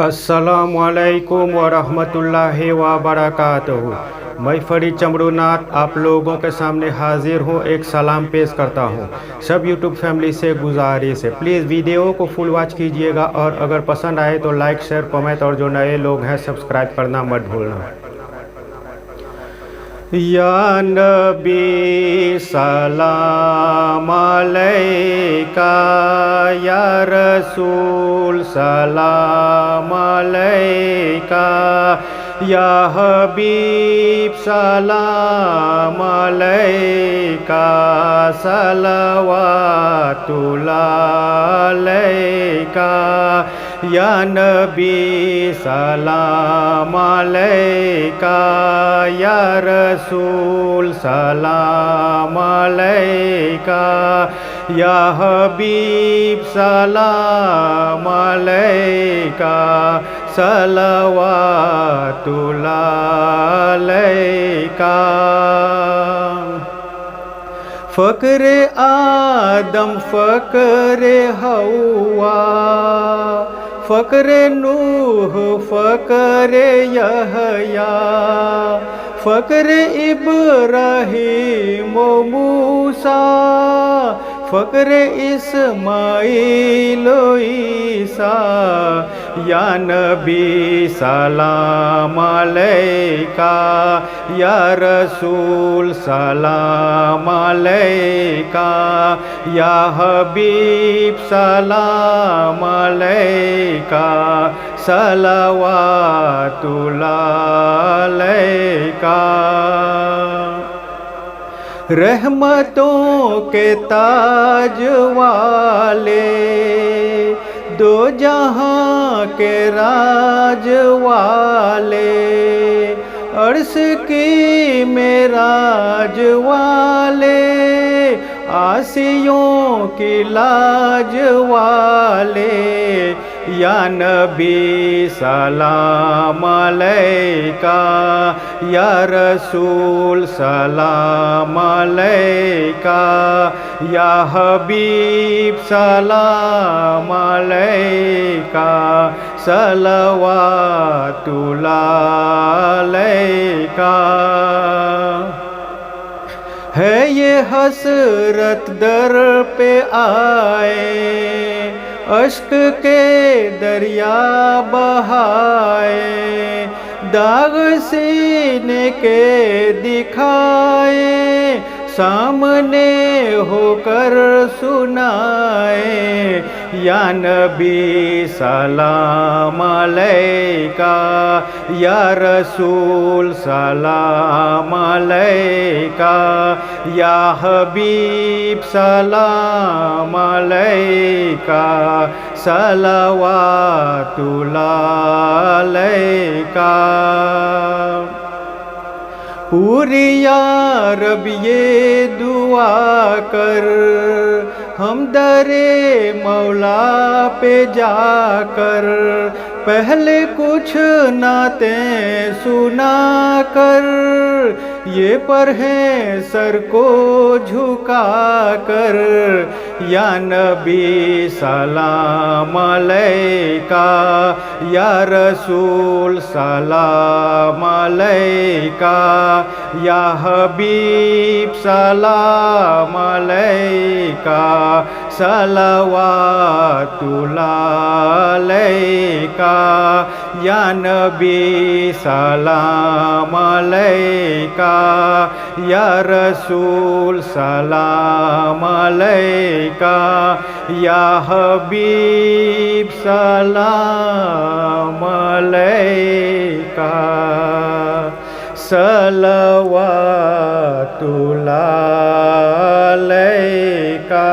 अस्सलामुअलैकुम वरहमतुल्लाहि वबरकातुहू। मैं फरीद चमरूनाथ आप लोगों के सामने हाजिर हूँ। एक सलाम पेश करता हूँ। सब यूट्यूब फैमिली से गुजारिश है, प्लीज़ वीडियो को फुल वॉच कीजिएगा और अगर पसंद आए तो लाइक शेयर कमेंट और जो नए लोग हैं सब्सक्राइब करना मत भूलना। या नबी सलाम अलैका, या रसूल सलाम अलैका, या हबीब सलाम अलैका, सलवातुल्लाह अलैका, या नबी सलाम अलैका, या रसूल सलाम अलैका, या हबीब सलाम अलैका, सलवातुल्लाह अलैका। फ़क्र आदम फ़क्र हव्वा, फ़क्र नूह फ़क्र यहया, फ़क्र इब्राहीम व मूसा, फ़क्र इस्माईल व ईसा, या नबी सलाम अलैका, या रसूल सलाम अलैका, या हबीब सलाम अलैका, सलवातुल्लाह अलैका। रहमतों के ताज वाले, दो जहां के राज वाले, अर्श की मेराज वाले, आसियों की लाज वाले, या नबी सलाम अलैका, या रसूल सलाम अलैका, या हबीब सलाम अलैका, सलवातुल्लाह अलैका। है ये हसरत दर पे आए, अश्क के दरिया बहाए, दाग सीने के दिखाए, सामने होकर सुनाए, या नबी सलाम अलैका, या रसूल सलाम अलैका, या हबीब सलाम अलैका, सलवातुल्लाह अलैका। पूरी या रब ये दुआ कर, हम दरे मौला पे जाकर, पहले कुछ नातें सुना कर, ये पढ़ें सर को झुका कर, या नबी सलाम अलैका, या रसूल सलाम अलैका, या हबीब सलाम अलैका, सलवातुल्लाह अलैका, या नबी सलाम अलैका, या रसूल सलाम अलैका, या हबीब सलाम अलैका, सलवातुल्लाह अलैका।